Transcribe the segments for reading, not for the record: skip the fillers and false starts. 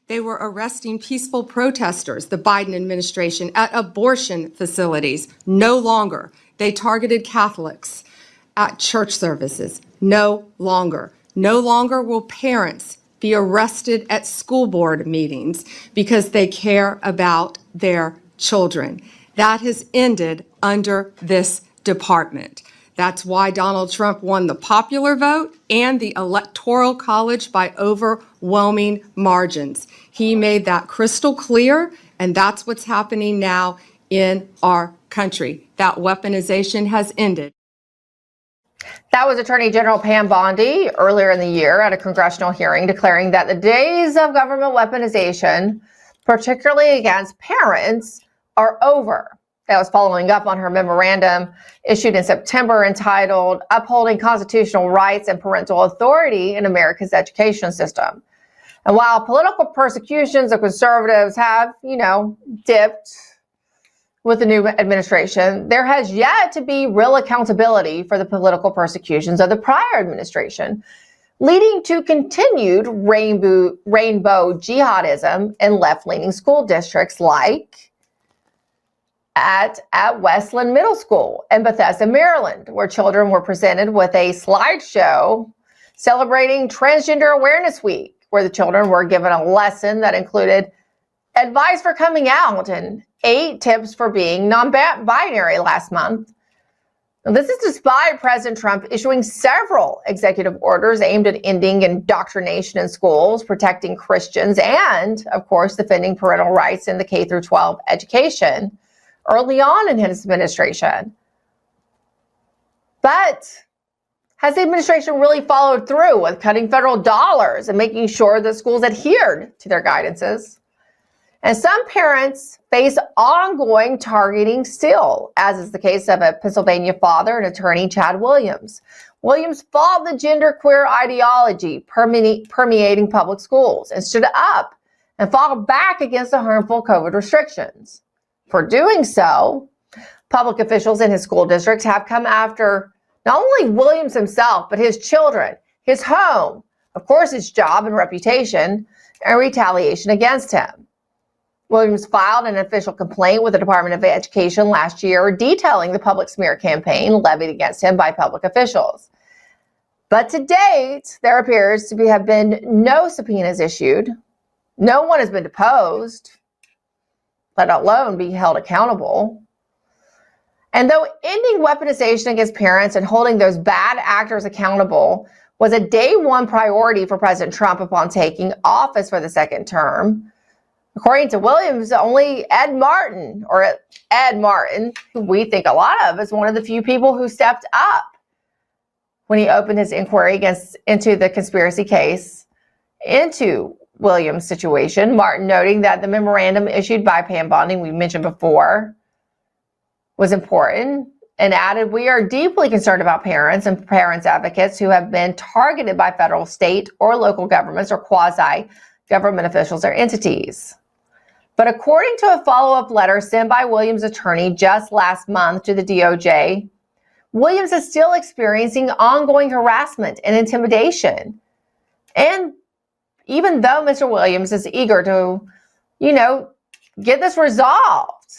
They were arresting peaceful protesters, the Biden administration, at abortion facilities. No longer. They targeted Catholics at church services. No longer. No longer will parents be arrested at school board meetings because they care about their children. That has ended under this department. That's why Donald Trump won the popular vote and the Electoral College by overwhelming margins. He made that crystal clear, and that's what's happening now in our country. That weaponization has ended. That was Attorney General Pam Bondi earlier in the year at a congressional hearing declaring that the days of government weaponization, particularly against parents, are over. That was following up on her memorandum issued in September entitled Upholding Constitutional Rights and Parental Authority in America's Education System. And while political persecutions of conservatives have, dipped with the new administration, there has yet to be real accountability for the political persecutions of the prior administration, leading to continued rainbow jihadism in left-leaning school districts like at Westland Middle School in Bethesda, Maryland, where children were presented with a slideshow celebrating Transgender Awareness Week, where the children were given a lesson that included advice for coming out and 8 tips for being non-binary last month. Now, this is despite President Trump issuing several executive orders aimed at ending indoctrination in schools, protecting Christians, and, of course, defending parental rights in the K-12 education early on in his administration. But has the administration really followed through with cutting federal dollars and making sure that schools adhered to their guidances? And some parents face ongoing targeting still, as is the case of a Pennsylvania father and attorney, Chad Williams. Williams fought the genderqueer ideology permeating public schools and stood up and fought back against the harmful COVID restrictions. For doing so, public officials in his school districts have come after not only Williams himself, but his children, his home, of course, his job and reputation, and retaliation against him. Williams filed an official complaint with the Department of Education last year detailing the public smear campaign levied against him by public officials. But to date, there appears to have been no subpoenas issued. No one has been deposed, let alone be held accountable. And though ending weaponization against parents and holding those bad actors accountable was a day one priority for President Trump upon taking office for the second term, according to Williams, only Ed Martin, who we think a lot of, is one of the few people who stepped up when he opened his inquiry into the conspiracy case into Williams' situation. Martin noting that the memorandum issued by Pam Bondi, we mentioned before, was important, and added, "We are deeply concerned about parents and parents advocates who have been targeted by federal, state, or local governments or quasi-government officials or entities." But according to a follow-up letter sent by Williams' attorney just last month to the DOJ, Williams is still experiencing ongoing harassment and intimidation. And even though Mr. Williams is eager to, get this resolved,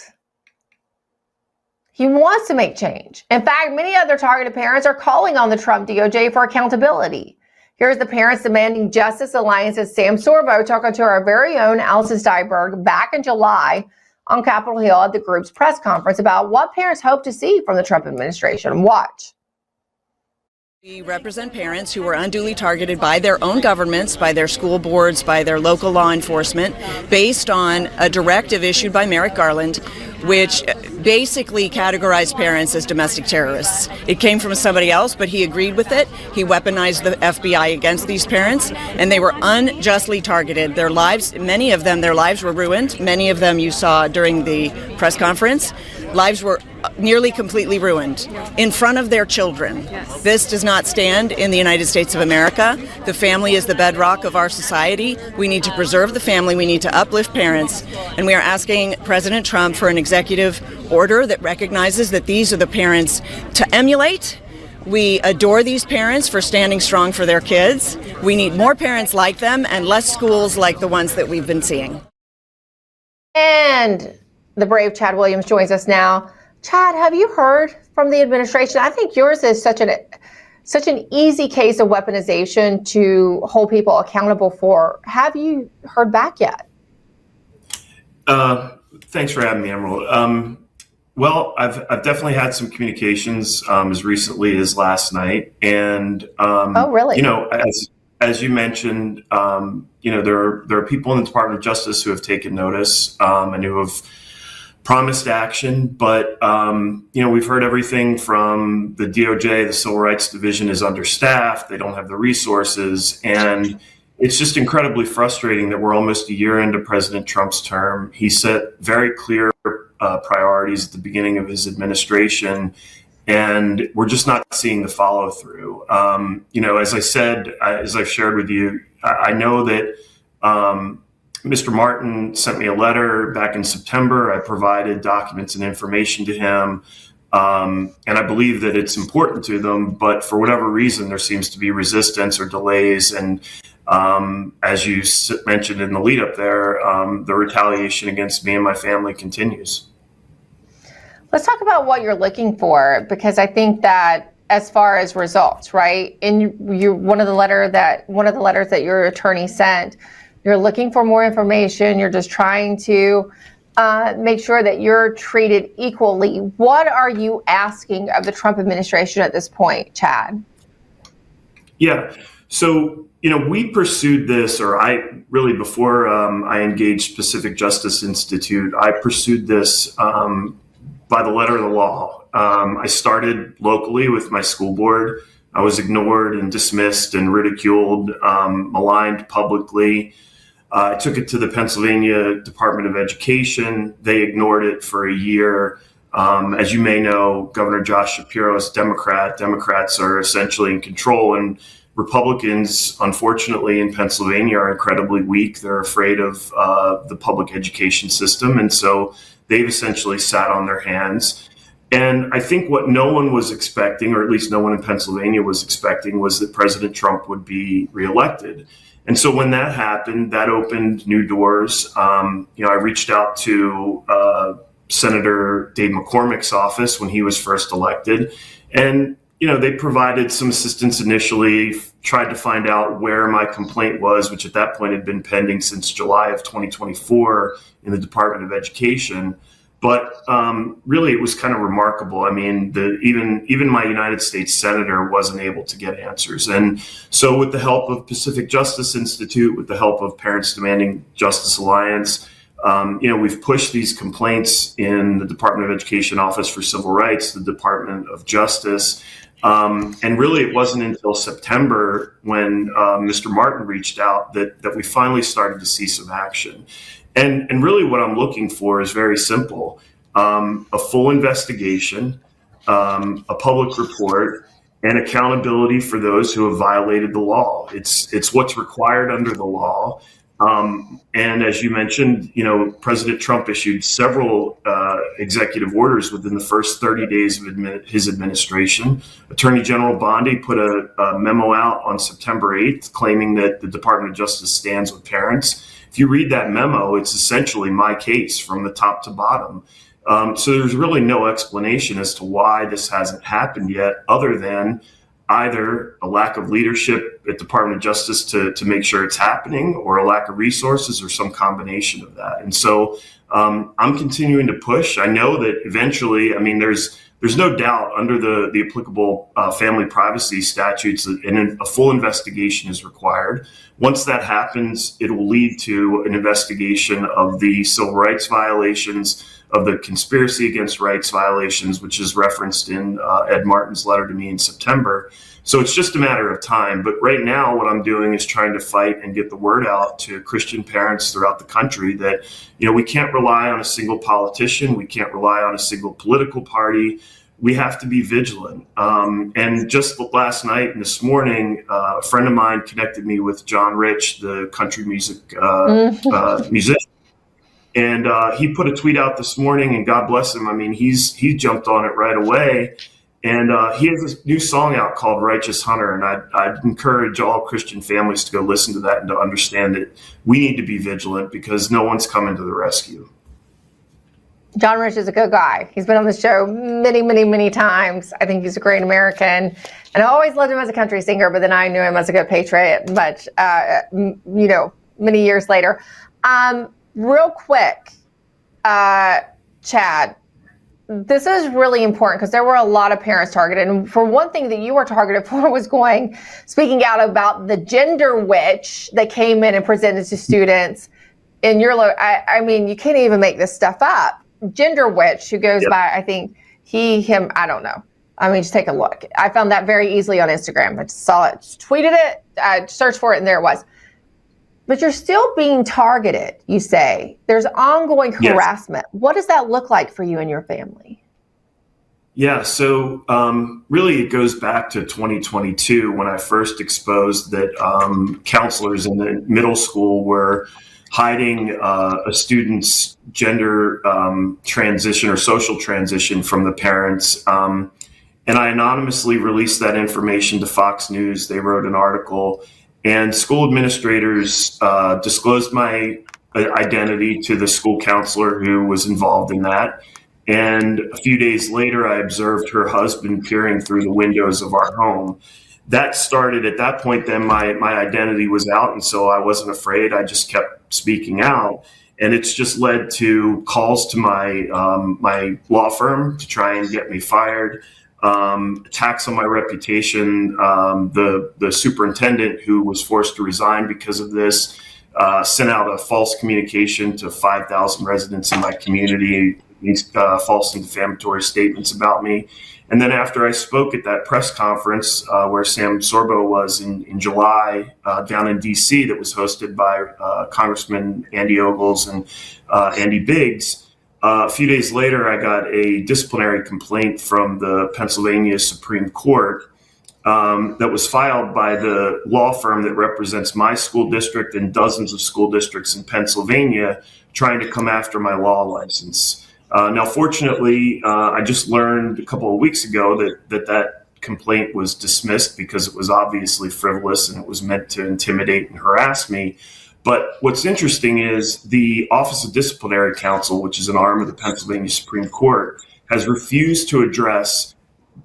he wants to make change. In fact, many other targeted parents are calling on the Trump DOJ for accountability. Here's the Parents Demanding Justice Alliance's Sam Sorbo talking to our very own Allison Steinberg back in July on Capitol Hill at the group's press conference about what parents hope to see from the Trump administration. Watch. We represent parents who were unduly targeted by their own governments, by their school boards, by their local law enforcement, based on a directive issued by Merrick Garland, which basically categorized parents as domestic terrorists. It came from somebody else, but he agreed with it. He weaponized the FBI against these parents, and they were unjustly targeted. Their lives, many of them, their lives were ruined. Many of them you saw during the press conference. Lives were nearly completely ruined in front of their children. Yes. This does not stand in the United States of America. The family is the bedrock of our society. We need to preserve the family. We need to uplift parents. And we are asking President Trump for an executive order that recognizes that these are the parents to emulate. We adore these parents for standing strong for their kids. We need more parents like them and less schools like the ones that we've been seeing. And the brave Chad Williams joins us now. Chad, have you heard from the administration? I think yours is such an easy case of weaponization to hold people accountable for. Have you heard back yet? Thanks for having me, Emerald. Well, I've definitely had some communications as recently as last night, and Oh, really? you know, as you mentioned, there are people in the Department of Justice who have taken notice and who have promised action, but we've heard everything from the DOJ. The Civil Rights Division is understaffed; they don't have the resources, and it's just incredibly frustrating that we're almost a year into President Trump's term. He set very clear priorities at the beginning of his administration, and we're just not seeing the follow through. As I said, as I've shared with you, I know that Mr. Martin sent me a letter back in September. I provided documents and information to him, and I believe that it's important to them, but for whatever reason, there seems to be resistance or delays. And as you mentioned in the lead up there, the retaliation against me and my family continues. Let's talk about what you're looking for, because I think that as far as results, right? In one of the letters that your attorney sent, you're looking for more information. You're just trying to make sure that you're treated equally. What are you asking of the Trump administration at this point, Chad? Yeah. So, we pursued this, or before I engaged Pacific Justice Institute, I pursued this by the letter of the law. I started locally with my school board. I was ignored and dismissed and ridiculed, maligned publicly. I took it to the Pennsylvania Department of Education. They ignored it for a year. As you may know, Governor Josh Shapiro is a Democrat. Democrats are essentially in control, and Republicans, unfortunately, in Pennsylvania are incredibly weak. They're afraid of the public education system, and so they've essentially sat on their hands. And I think what no one was expecting, or at least no one in Pennsylvania was expecting, was that President Trump would be reelected. And so when that happened, that opened new doors. I reached out to Senator Dave McCormick's office when he was first elected, and they provided some assistance initially, tried to find out where my complaint was, which at that point had been pending since July of 2024 in the Department of Education. But really, it was kind of remarkable. I mean, even my United States Senator wasn't able to get answers. And so with the help of Pacific Justice Institute, with the help of Parents Demanding Justice Alliance, we've pushed these complaints in the Department of Education Office for Civil Rights, the Department of Justice. And really, it wasn't until September when Mr. Martin reached out that we finally started to see some action. And really what I'm looking for is very simple: a full investigation, a public report, and accountability for those who have violated the law. It's what's required under the law. And as you mentioned, President Trump issued several executive orders within the first 30 days of his administration. Attorney General Bondi put a memo out on September 8th claiming that the Department of Justice stands with parents. If you read that memo, it's essentially my case from the top to bottom. So there's really no explanation as to why this hasn't happened yet, other than either a lack of leadership at Department of Justice to make sure it's happening, or a lack of resources, or some combination of that. And so I'm continuing to push. I know that eventually, there's no doubt under the applicable family privacy statutes, a full investigation is required. Once that happens, it will lead to an investigation of the civil rights violations, of the conspiracy against rights violations, which is referenced in Ed Martin's letter to me in September. So it's just a matter of time. But right now, what I'm doing is trying to fight and get the word out to Christian parents throughout the country that, we can't rely on a single politician. We can't rely on a single political party. We have to be vigilant. And just last night and this morning, a friend of mine connected me with John Rich, the country music musician. And he put a tweet out this morning, and God bless him. He jumped on it right away. And he has this new song out called Righteous Hunter. And I'd encourage all Christian families to go listen to that and to understand that we need to be vigilant because no one's coming to the rescue. John Rich is a good guy. He's been on the show many, many, many times. I think he's a great American. And I always loved him as a country singer, but then I knew him as a good patriot much, many years later. Real quick, Chad, this is really important because there were a lot of parents targeted. And for one thing that you were targeted for was speaking out about the gender witch that came in and presented to students in your, I mean, you can't even make this stuff up. Gender witch who goes by, I think he, him, I don't know. I mean, just take a look. I found that very easily on Instagram. I just saw it, tweeted it, I searched for it, and there it was. But you're still being targeted, you say. There's ongoing harassment. What does that look like for you and your family? Yeah, so really it goes back to 2022 when I first exposed that counselors in the middle school were hiding a student's gender transition or social transition from the parents. And I anonymously released that information to Fox News. They wrote an article. And school administrators disclosed my identity to the school counselor who was involved in that. And a few days later, I observed her husband peering through the windows of our home. That started at that point, then my identity was out. And so I wasn't afraid. I just kept speaking out. And it's just led to calls to my law firm to try and get me fired. Attacks on my reputation. The superintendent who was forced to resign because of this sent out a false communication to 5,000 residents in my community, false and defamatory statements about me. And then after I spoke at that press conference where Sam Sorbo was in July down in D.C. that was hosted by Congressman Andy Ogles and Andy Biggs, a few days later, I got a disciplinary complaint from the Pennsylvania Supreme Court that was filed by the law firm that represents my school district and dozens of school districts in Pennsylvania trying to come after my law license. Now, fortunately, I just learned a couple of weeks ago that complaint was dismissed because it was obviously frivolous and it was meant to intimidate and harass me. But what's interesting is the Office of Disciplinary Counsel, which is an arm of the Pennsylvania Supreme Court, has refused to address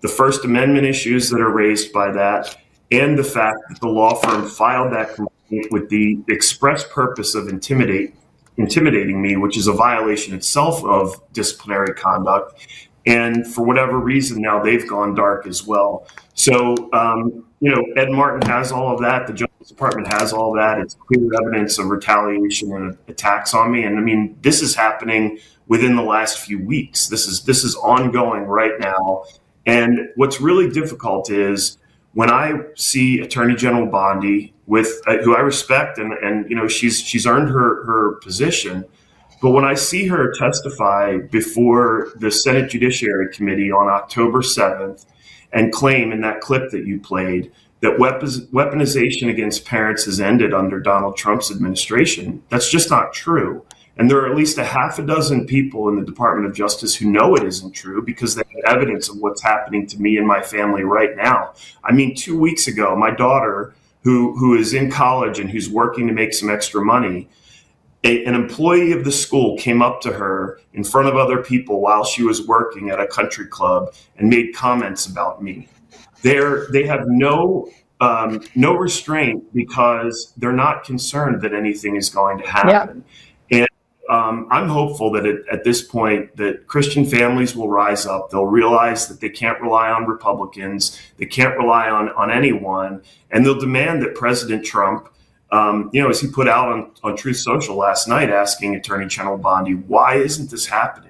the First Amendment issues that are raised by that and the fact that the law firm filed that complaint with the express purpose of intimidating me, which is a violation itself of disciplinary conduct. And for whatever reason, now they've gone dark as well. So, Ed Martin has all of that. The Justice Department has all that. It's clear evidence of retaliation and attacks on me. And I mean, this is happening within the last few weeks. This is ongoing right now. And what's really difficult is when I see Attorney General Bondi, who I respect, and she's earned her position. But when I see her testify before the Senate Judiciary Committee on October 7th and claim in that clip that you played that weaponization against parents has ended under Donald Trump's administration, that's just not true. And there are at least a half a dozen people in the Department of Justice who know it isn't true because they have evidence of what's happening to me and my family right now. I mean, 2 weeks ago, my daughter, who is in college and who's working to make some extra money, an employee of the school came up to her in front of other people while she was working at a country club and made comments about me. They have no restraint because they're not concerned that anything is going to happen. Yeah. And I'm hopeful that at this point that Christian families will rise up. They'll realize that they can't rely on Republicans. They can't rely on anyone. And they'll demand that President Trump, as he put out on Truth Social last night, asking Attorney General Bondi, why isn't this happening?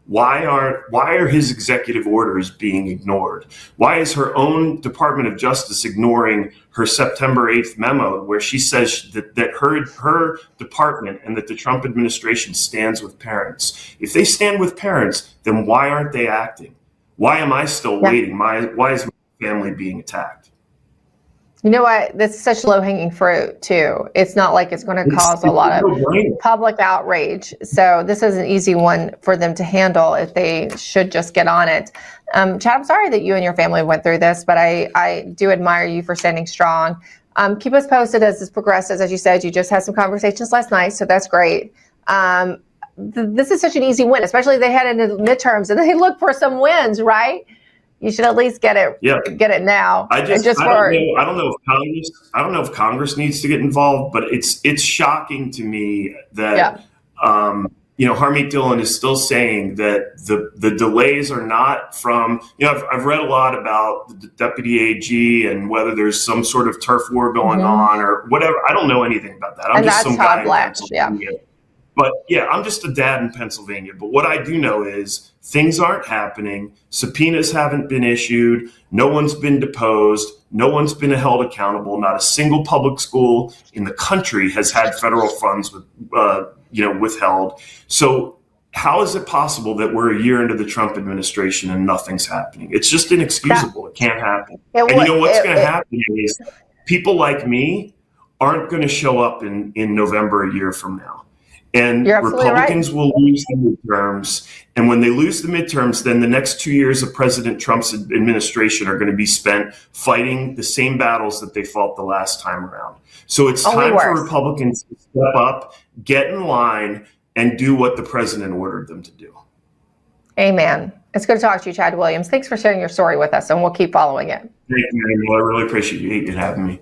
Why are his executive orders being ignored? Why is her own Department of Justice ignoring her September 8th memo where she says that her department and that the Trump administration stands with parents? If they stand with parents, then why aren't they acting? Why am I still waiting? Why is my family being attacked? You know what? This is such low-hanging fruit, too. It's not like it's going to cause a lot of public outrage. So this is an easy one for them to handle if they should just get on it. Chad, I'm sorry that you and your family went through this, but I do admire you for standing strong. Keep us posted as this progresses. As you said, you just had some conversations last night, so that's great. This is such an easy win, especially they head into midterms and they look for some wins, right? You should at least get it. Yeah. Get it now. I don't know if Congress needs to get involved, but it's shocking to me that Harmeet Dillon is still saying that the delays are not from. I've read a lot about the deputy AG and whether there's some sort of turf war going on or whatever. I don't know anything about that. I'm just some guy in Pennsylvania. But yeah, I'm just a dad in Pennsylvania. But what I do know is things aren't happening. Subpoenas haven't been issued. No one's been deposed. No one's been held accountable. Not a single public school in the country has had federal funds withheld. So how is it possible that we're a year into the Trump administration and nothing's happening? It's just inexcusable. It can't happen. And you know what's going to happen is people like me aren't going to show up in November a year from now. And Republicans will lose the midterms. And when they lose the midterms, then the next 2 years of President Trump's administration are going to be spent fighting the same battles that they fought the last time around. So it's time for Republicans to step up, get in line, and do what the president ordered them to do. Amen. It's good to talk to you, Chad Williams. Thanks for sharing your story with us, and we'll keep following it. Thank you, Emil. I really appreciate you having me.